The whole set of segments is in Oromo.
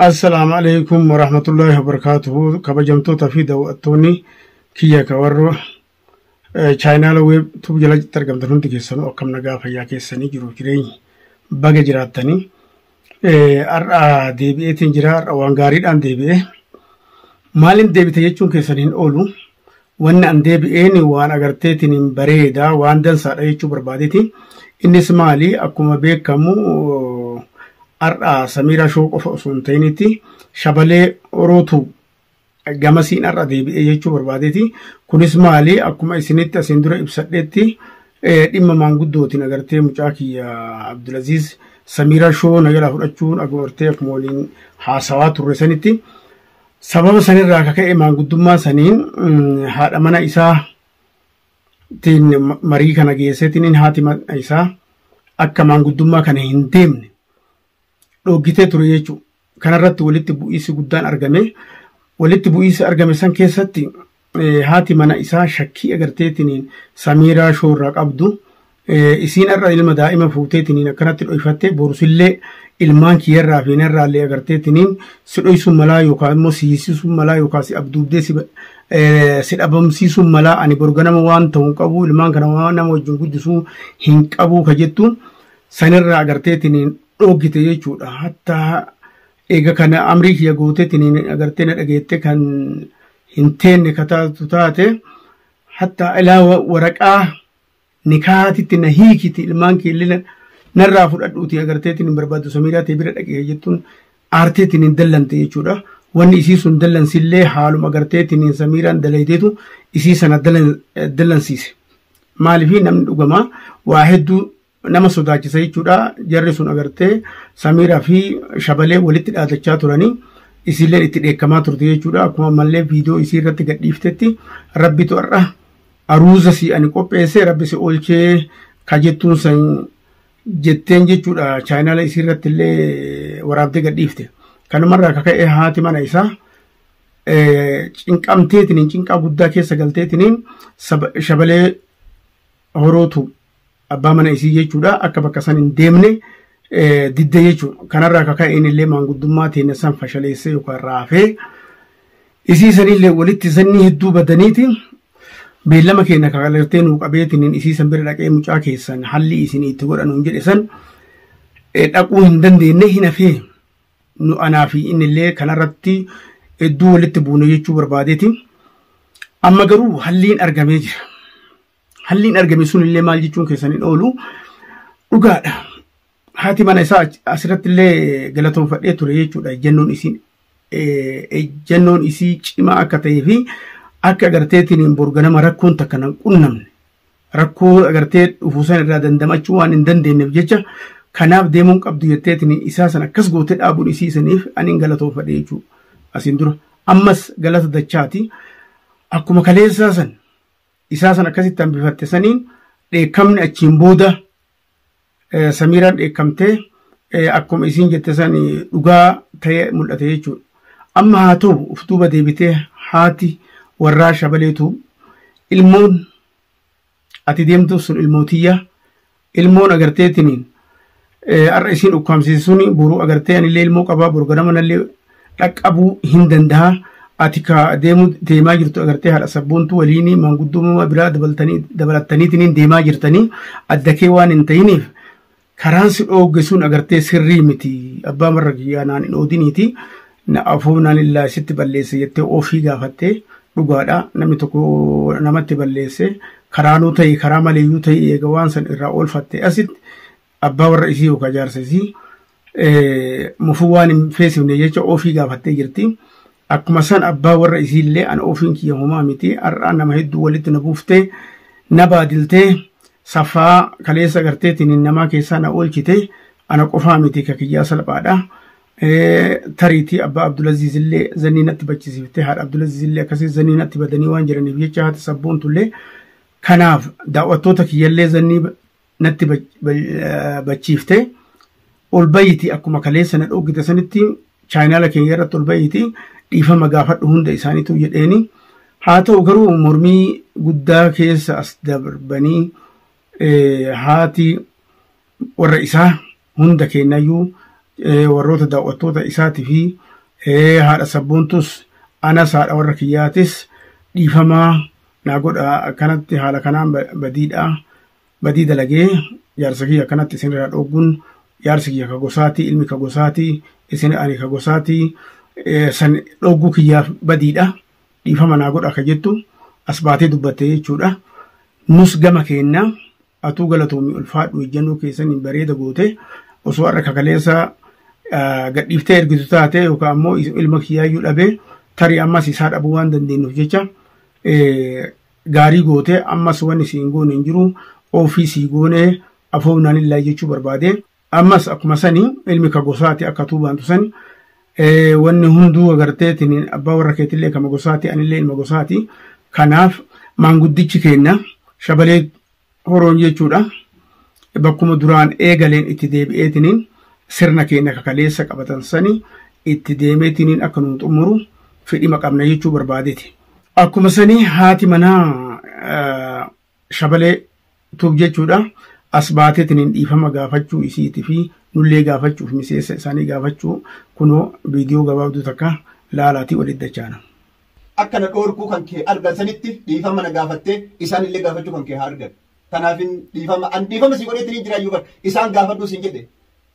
السلام عليكم ورحمة الله وبركاته. كبجمتو تفيد وأتوني كيا كورو channel web tubjala targam darunti kesan o kam naga faya kesani jiru kirey baga jiratani ar debi etin jirar wangari dan debi malin debi tayechun kesanin olu wanna an debi eni wan agarte tinin bareda wan dan sa dayechu barbadeti innis mali akuma be kamu ar samira show of suntainiti shabale orotu gamasin ar debi eyechu barbadeti kunis mali akuma isinita sindura ibsadeti dimma mangudoti nagarte muchaki Abdulaziz samira show nagala fudachun agorte akmolin hasawatu resaniti sababa sanirra kake mangudumma sanin hada mana isa tin mari kana gesetinin hatima isa akka mangudumma kana hindemne dogite tureyechu kanarratti walitti bu'isi guddan argame walitti bu'isi argame san keessatti haati mana isaa shakkii agarteetiniin samira shoorra qabdu isiin arra ilma daa'ima fuuteetiniin akkanatti dhoyfatte borusillee ilmaan kiyyarraa fi narraallee agarteetiniin si dhoysuun malaa yookaan immoo siisiisuun malaa yookaan si abduubdee si dhabamsiisuun malaa ani borganama waan ta'uun qabu ilmaan kana waan nama wajjin guddisuu hin qabu ka jettu sanirraa agarteetiniin dhoogite jechuudha. Hatta eega kana amrii kiyya gooteetiniin agartee na dhageette kan hintenne kataatu taate hatta ilaa waraqaa nikaatitti na hiikiti ilmaan kiillina narraa fudhadhuuti agarteetiin barbaadu samiraa ta'e bira dhaqee jettuun aarteetiin dallante jechuudha. Wanni isii sun dallansillee haaluma agarteetiin samiraan dalayteetu isii sana dallansiise. Maaliif namni dhugamaa waa hedduu nama sodaachisa jechuudha. Jarri sun agartee samiraa fi shabalee walitti dhaadachaa turanii isillee itti dheekkamaa turte jechuudha. Akkuma mallee viidiyoo isii irratti gadhiiftetti rabbitu har'a aruuza si ani qopheesse rabbi si oolchee kajettuun san jetteen jechuudha. Chaayinaala isii irratti illee waraabdee gadhiifte. Kanumarraa kaka'ee haati mana isaa cinqamteetiniin cinqaa guddaa keessa galteetiniin shabalee horootu abbaa mana isii jechuudha. Akka bakka san hin deemne didde jechuudha. Kanarraa kaka'een illee maanguddummaa teenya san fashaleessee yookaan raafee isii sanillee walitti sannii hedduu badaniiti. Beellama keenya kakalartee nuu qabeetiniin isii san bira dhaqee mucaa keessan halli isin itti godhanuun jedhe san dhaquu hin dandeenye hin hafee nu anaa fi innillee kanarratti hedduu walitti buune jechuu barbaadeeti. Amma garuu halliin argamee jira. Halliin argame sunillee maal jechuun keessaniin oolu dhugaadha. Haati mana isaa asirratti illee galatoonfadhee ture jechuudha. Ejjennoon isii cimaa akka ta'ee fi akka agarteetiin borganama rakkoon takka nan qunnamne rakkoo agartee dhufuusan irraa dandamachuu waan hin dandeenyeef jecha kanaaf deemuun qabdu jetteetiin isaa san akkas gootee dhaabuun isiisaniif aniin galatoonfadhe jechuudha. Asiin dura ammas galata dachaati akkuma kaleessaa san isaa san akkasitti hambifatte saniin dheekkamni achiin booda samiraan dheekkamtee akkuma isiin jette san dhugaa ta'ee mul'ate jechuudha. Amma haa ta'u uf duuba deebitee haati warraa shabaleetu ilmoon ati deemtu sun ilmootiyya ilmoon agarteetiniin har'a isiin ukkaamsiisuun boruu agartee anillee ilmoo qabaa borganama nallee dhaqqabuu hin danda'a. Ati ka deemaa jirtu agartee haadha sabboontu waliin maanguddummaa biraa dabalattaniitiin deemaa jirtanii addakee waan hin ta'iniif karaan si dhoogge sun agartee sirrii miti abbaa marra kiyyaa naan hin oodiniiti na afuunaan illaa sitti balleesse jettee ofii gaafattee dhugaadha. Namni tokko namatti balleesse karaanuu ta'e karaa maleeyyuu ta'e eega waan san irraa oolfatte asitti abbaa warra isii yookaan jaarsa isii mufuu waan hin feesifne jecha ofii gaafattee jirti. Akkuma san abbaa warra isiillee ana ofiin kiyya homaa miti har'aa nama hedduu walitti na buuftee na baadiltee safaa kaleessa agarteetiin namaa keessaa na oolchite ana qofaa miti ka kiyyaa salphaadha. Tariitii abbaa Abdulaziz illee zannii natti bachisiifte haadha Abdulaziz illee akkasii zannii natti badanii waan jiraniif jecha haati sabboontuillee kanaaf daawwattoota kiyyallee zannii natti bachiifte ol bayyiti akkuma kaleessa na dhoggite sanitti chaayinaala keenya irratti ol bayyiti dhiifama gaafadhu hunda isaaniitu jedheeni. Haa ta'u garuu mormii guddaa keessa as darbanii haati warra isaa hunda kennayyuu warroota daawwattoota isaatii fi haadha sabboontus anas haadha warra kiyyaatis dhiifamaa naa godha akkanatti haala kanaan badii dalagee jaarsa kiyya akkanatti isinirraa dhooguun jaarsi kiyya ka gosaati ilmi ka gosaati isin ani ka gosaati san dhogguu kiyyaaf badiidha dhiifama naa godha ka jettu as baatee dubbattee jechuudha. Nus gama keenya atuu galatoomii ulfaadhu ejjennoo keessaniin bareeda goote osoo har'a kakaleessa gadhiiftee ergitu taate yookaan ammoo ilma kiyyaayyuu dhabee tarii ammas isaa dhabuu waan dandeenyuuf jecha gaarii goote ammas wanni siin goone hin jiru ofii sii goone afoofnaan illaa jechuu barbaade ammas akkuma sanii ilmi ka gosaati akka tuubaantu sani wanni hunduu agarteetiin abbaa warra keetillee kama gosaati anillee ilma gosaati kanaaf maanguddichi keenya shabalee horoon jechuudha bakkuma duraan eegaleen itti deebi'eetiniin sirna keenya kakaleessa qabatan sani itti deemeetiniin akka nu xumuru fedhima qabna jechuu barbaadeeti. Akkuma sanii haati manaa shabalee tuub jechuudha as baateetiniin dhiifama gaafachuu isiitii fi nullee gaafachuuf miseensa isaanii gaafachuu kunoo viidiyoo gabaabduu takka laalaatii walitti dachaana. Akkana dhoorkuu kan kee argansanitti dhiifama na gaafattee isaan illee gaafachuu kan kee haa argan. Kanaafin dhiifama si godheetiniin jiraayyuu bar isaan gaafadhuu sin jedhe.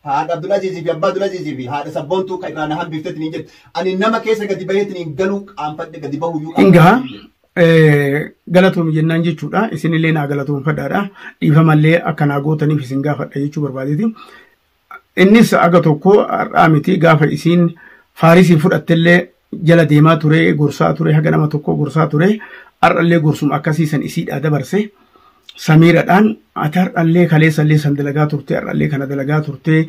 Haadha Abdulaziizii fi Abbaa Abdulaziizii fi haadha sabboontuu kan irraa na hambifteetiniin jedhe. Ani nama keessa gadi baheetiniin galuu qaanfadhe gadi bahuyyuu. Ingaa galatoom jennaan jechuudha. Isinillee naa galatoomfadhaadha. Dhiifamallee akka naa gootaniif isin gaafadha jechuu barbaadeeti. Innis aga tokko har'aa miti gaafa isiin Faarisii fudhattellee jala deemaa ture gorsaa ture haga nama tokko gorsaa ture har'allee gorsuma akkasiisan isiidhaa dabarse samiiradhaan ati har'allee kaleessallee san dalagaa turte har'allee kana dalagaa turte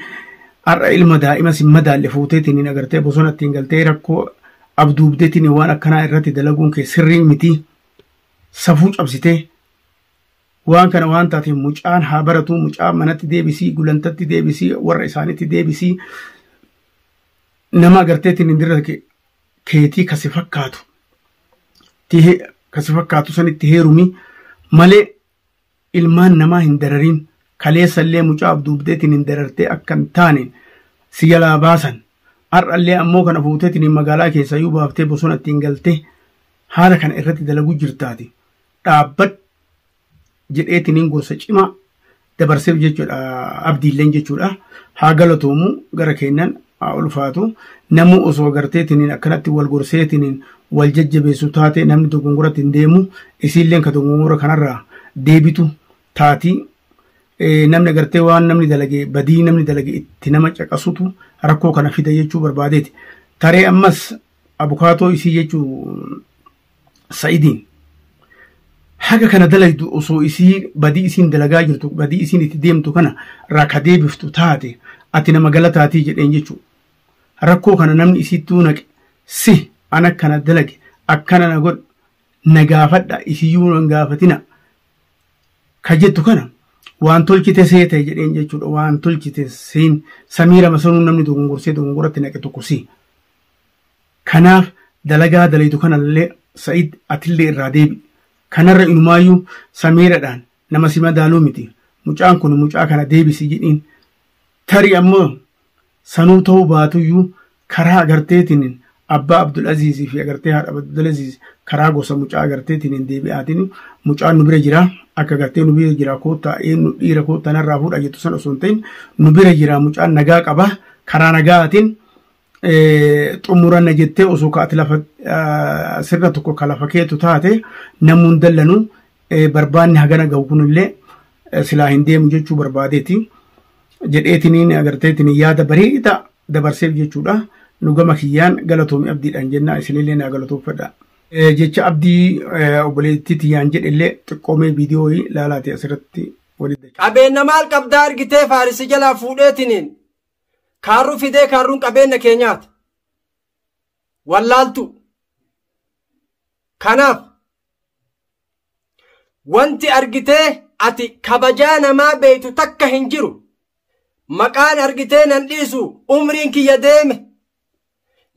har'a ilma daa'ima sin madaalle fuuteetiin hin agartee bosonatti hin galtee rakkoo abduubdeetiin waan akkanaa irratti dalaguun kee sirrii miti safuu cabsitee waan kana waan taateef mucaan haa baratu mucaa manatti deebisii gulantatti deebisii warra isaanitti deebisii nama agarteetiin hin dirra keetii kasi fakkaatu sanitti heerumi malee ilmaan namaa hin dararin kaleessallee mucaa abduubdeetiin hin darartee akka hin taane si jalaa baasan har'allee ammoo kana fuuteetiin magaalaa keessayyuu baaftee bosonatti hin galtee haala kana irratti dalaguu jirtaati dhaabbadhu jedheetiin gorsa cimaa dabarseef jechuudha abdiilleen jechuudha haa galatoomu gara keenyan haa ulfaatu namuu osoo agarteetiin akkanatti wal gorseetiin wal jajjabeessu taate namni dogongoratti hin deemu isiilleen ka dogongora kanarraa deebitu taati namni agartee waan namni dalage badii namni dalage itti nama caqasutu rakkoo kana fida jechuu barbaadeeti taree ammas abukaatoo isii jechuu Sa'idiin haga kana dalaydu osoo isii badii isiin dalagaa jirtu badii isiin itti deemtu kana raka deebiftu taate ati nama galataatii jedheen jechuu rakkoo kana namni isiittuu naqe si ana kana dalage akkana na godh na gaafadha isiyyuu nan gaafatina ka jettu kana waan tolchite seete jedheen jechuudha waan tolchite siin samiira masanuu namni dogongorsee dogongoratti naqe tokko si kanaaf dalagaa dalaytu kanallee Sa'id atillee irraa deebi kanarra inumaayyuu samiiradhaan nama si madaaluu miti mucaan kun mucaa kana deebisi jedhiin tarii ammoo sanuu ta'uu baatuyyuu karaa agarteetiin abbaa Abdulaziizii fi agartee haadha Abdulaziizii karaa gosa mucaa agarteetiin deebi'aatiin mucaan nu bira jira akka agartee nu bira jira koottaa eenyu dhiira koottaa narraa fuudha jettu san osoo hin ta'in nu bira jira mucaan nagaa qaba karaa nagaatiin xumuranna jettee osoo kaati lafa sirna tokko ka lafa keetu taate namuun dallanu barbaanni hagana gahu kunillee silaa hin deemu jechuu barbaadeeti jedheetiniin agarteetiin yaada bareedaa dabarseef jechuudha nu gama kiyyaan galatoomi abdiidhaan jennaa isinillee naa galatoofadha jecha abdii obboleettii tiyyaan jedhellee xiqqoomee viidiyoo laalaati asirratti walitti qabeenya maal qabdaa argitee Faarisii jalaa fuudheetiniin kaarruu fidee kaarruun qabeenya keenyaati wallaaltu kanaaf wanti argitee ati kabajaa namaa beeytu takka hin jiru maqaan argitee nan dhiisu umriin kiyya deeme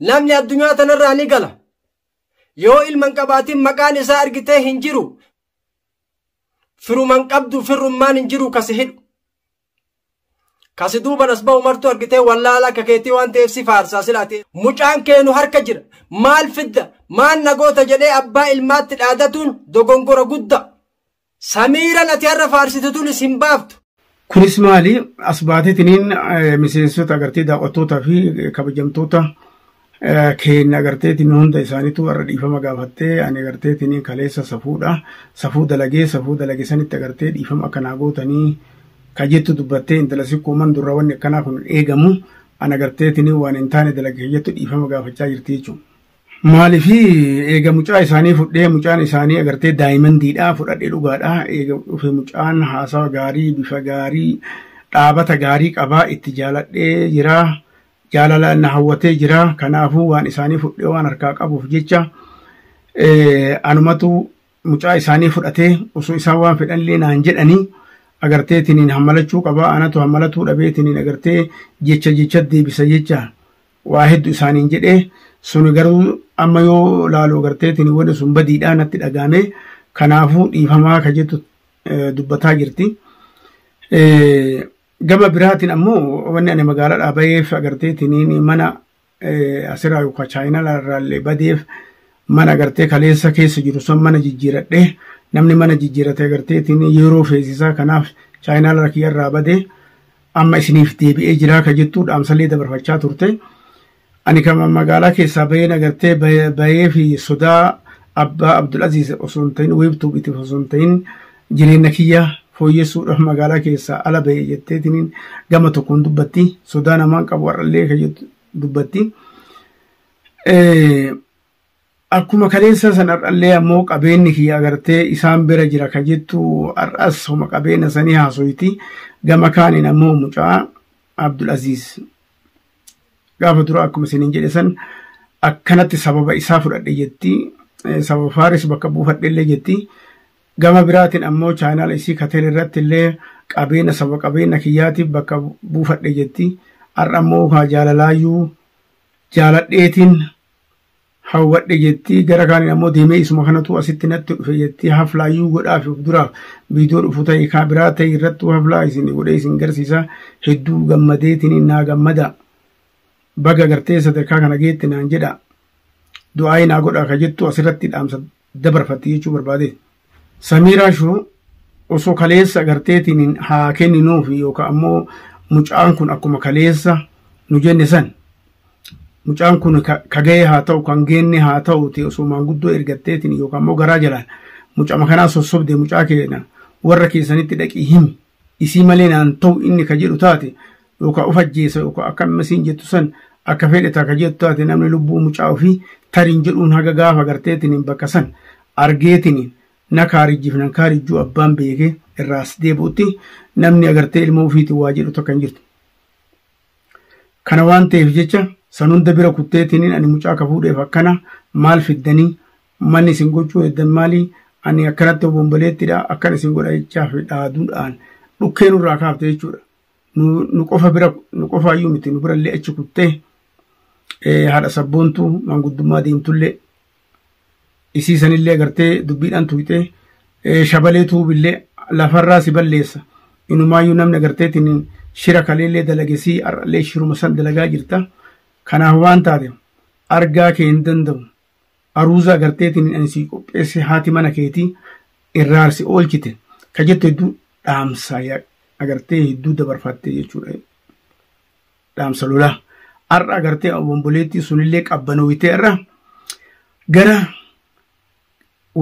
namni addunyaa tanarraa ni gala yoo ilman qabaatiin maqaan isaa argitee hin jiru firuman qabdu firummaan hin jiru kasi hidhu kasi duuban as ba'u martuu argitee wallaala akka keetii waan ta'eef si faarsaa silaate mucaan keenu harka jira maal fidda maal nagoota jedhee abbaa ilmaatti dhaadatuun dogongora guddaa Samiiraan ati har'a faarsituun isin baaftu. Kunis maali as baateetiniin miseensota agartee daawwattootaa fi kabajamtoota keenya agarteetiin hunda isaaniitu warra dhiifama gaafattee ani agarteetiniin kaleessa safuu dalagee sanitti agartee dhiifama akkanaa gootanii kajettu dubbattee intala sikkoo mandurra wanni akkanaa kun eegamu an agarteetiniin waan hin taane dalagee jettu dhiifama gaafachaa jirti jechuudha. Maaliifi eega mucaa isaanii fudhee mucaan isaanii agartee daa'imandiidhaa fudhadhee dhugaadhaa eega dhufe mucaan haasawa gaarii bifa gaarii dhaabata gaarii qabaa itti jaaladhee jira jaalala na hawwatee jira kanaafuu waan isaanii fudhee waan harkaa qabuuf jecha anumatu mucaa isaanii fudhatee osoo isaan waan fedhanillee naan jedhanii agarteetiniin hammalachuu qabaa anatu hammalatuu dhabeetiniin agartee jecha deebisa jecha waa hedduu isaaniin jedhee suni garuu amma yoo laaluu agarteetiin wanni sun badiidhaa natti dhagaame kanaafuu dhiifamaa ka jettu dubbataa jirti. Gama biraatiin ammoo wanni ani magaalaadhaa baheef agarteetiin mana asirraa yookaan chaayinaa badeef mana agartee kaleessa keessa jiru sun mana jijjiiradhee namni mana jijjiirate agarteetiin yeroo feesisaa kanaaf chaayinaa rakkiyarraa badee amma isiniif deebi'ee jiraa ka jettu dhaamsalee dabarfachaa turte. Ani kama magaalaa keessaa baheen agartee bahee fi sodaa abbaa Abdulaziz osoo hin ta'in weebtuu itti osoo hin ta'in jireenya kiyya fooyyessuudhaaf magaalaa keessaa ala bahee jetteetiin gama tokkoon dubbatti sodaa namaan qabu har'allee ka jettu dubbatti. Akkuma kaleessa san har'allee ammoo qabeenyi kiyya agartee isaan bira jira ka jettu har'as homa qabeenya sanii haasoyti gama kaaniin ammoo mucaa Abdulaziz. Gaafa dura akkuma isiniin jedhe san akkanatti sababa isaa fudhadhe jetti sababa faaris bakka buufadhellee jetti gama biraatiin ammoo chaayinaala isii kateen irratti illee qabeenya sababa qabeenya kiyyaatiif bakka buufadhe jetti har'a ammoo haa jaalalaayyuu jaaladheetiin hawwadhe jetti gara kaaniin ammoo deemee isuma kanatu asitti natti dhufe jetti haflaayyuu godhaaf duraaf viidiyoo dhufu ta'e kaa biraa ta'e irrattuu haflaa isin godhee isin garsiisa hedduu gammadeetiin naa gammada. Baga agartee sadarkaa kana geetti naan jedha du'aa naa godhaa ka jettu asirratti dhaamsa dabarfatti jechuu barbaade. Samiiraa shuu osoo kaleessa agarteetiin haa kenninuuf yookaan ammoo mucaan kun akkuma kaleessa nu jenne san mucaan kun ka ga'ee haa ta'u kan geenne haa ta'u ta'e osoo maanguddoo ergatteetiin yookaan ammoo garaa jalaan mucaa kanaa sossobde mucaa keenya warra keessanitti dhaqii himi isii malee naan ta'u inni ka jedhu taate yookaan of ajjeesa yookaan akka ammasiin jettu san akka fedhetaa ka jettu taate namni lubbuu mucaa ofii tariin jedhuun haga gaafa agarteetiin bakka san argeetiin na kaarijjiif nan kaarijjuu abbaan beekee irraas deebuutti namni agartee ilma ofiitiin waa jedhu tokko hin jirtu. Kana waan ta'eef jecha san hunda bira kutteetiin ani mucaa ka fuudheef akkana maal fiddanii manni isin gochuu heddan maalii ani akkanatti obomboleettidha akkan isin godha jechaaf dhaaduudhaan dhukkee nurraa kaafte jechuudha. Nu qofa ayyuu miti nu birallee achi kuttee haadha sabboontuu manguddummaa deemtullee isiisanillee agartee dubbiidhaan tuyxee shabalee tuubillee lafarraa si balleessa inumaayyuu namni agarteetiin shira kaleellee dalagesii har'allee shiruma san dalagaa jirta kanaaf waan taate argaa kee hin danda'u aruuza agarteetiin ansii qopheesse haati mana keetii irraarsi oolchite ka jettu hedduu dhaamsaa agartee hedduu dabarfattee jechuudha. Dhaamsa lolaa har'a agartee obomboleettii sunillee qabbanooyitee irra gara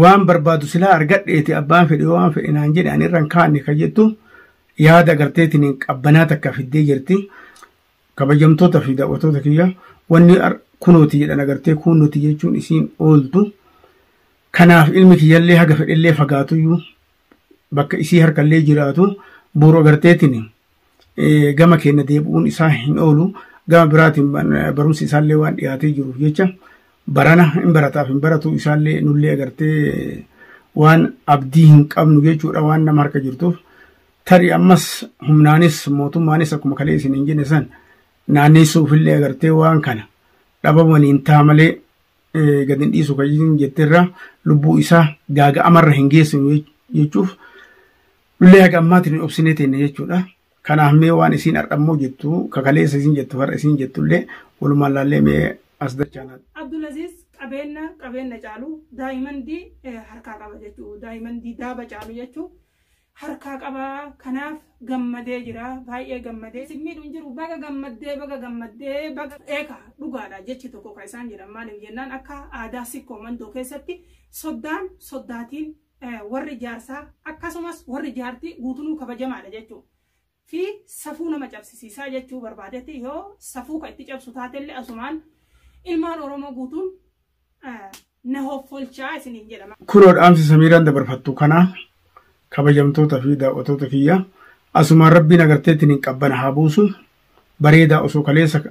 waan barbaadu silaa argadheeti abbaan fedhe waan fedhe naan jedhe ani irraan kaanne ka jettu yaada agarteetiin qabbanaa takka fiddee jirti. Kabajamtoota fi daawwattoota kiyya wanni kunooti jedhan agartee kunooti jechuun isiin ooltu. Kanaaf ilmi kiyyallee haga fedhellee fagaatuyyuu bakka isii harkallee jiraatu. Boru agarteetiin gama keenya deebi'uun isaa hin oolu gama biraatiin barumsi isaallee waan dhiyaatee jiruuf jecha barana hin barataaf hin baratu isaallee nullee agartee waan abdii hin qabnu jechuudha waan nama harka jirtuuf tarii ammas humnaanis mootummaanis akkuma kalee isin hin jenne san naanneessuufillee agartee waan kana dhabamaniin taa malee gad hin dhiisu kan jetteerra lubbuu isaa gaaga'amarra hin geessinu jechuuf. Lullee haga ammaatiin obsinee teenne jechuudha. Kanaaf mee waan isiin har'ammoo jettu kakaleessa isiin jettu har'a isiin jettullee walumaan laallee mee as dachaanaa. Abdulaziz qabeenya caalu daa'imandii harkaa qaba jechuu daa'imandii daaba caalu jechuu harkaa qaba kanaaf gammadee jira baay'ee gammadee simmiidhuun jiru baga gammaddee baga eeka dhugaadha jechi tokko kan isaan jedhan maaliif jennaan akka aadaa sikkoo mandoo keessatti soddaatiin warri jaarsaa akkasumas warri jaartii guutunuu kabajamaadha jechuu fi safuu nama cabsisiisaa jechuu barbaadetti yoo safuu ka itti cabsu taatellee asumaan ilmaan Oromoo guutuun na hoffolchaa isiniin jedhama. Kunoo dhaamsi Samiiraan dabarfattu kana kabajamtoota fi daawwattoota kiyya asumaan rabbiin agarteetti hin qabbana haa buusu bareedaa osoo kaleessa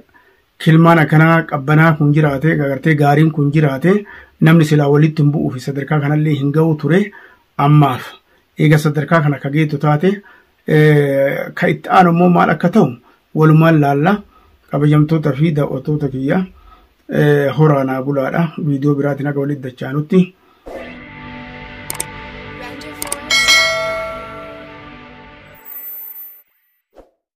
kilmaan akkanaa qabbanaa kun jiraate agartee gaariin kun jiraate namni silaa walitti hin bu'uu fi sadarkaa kanallee hin ga'u ture ammaaf eega sadarkaa kana ka geetu taate ka itti aanu immoo maal akka ta'u walumaan laalla kabajamtoota fi daawwattoota kiyya horaanaa bulaadha viidiyoo biraatiin akka walitti dachaanutti.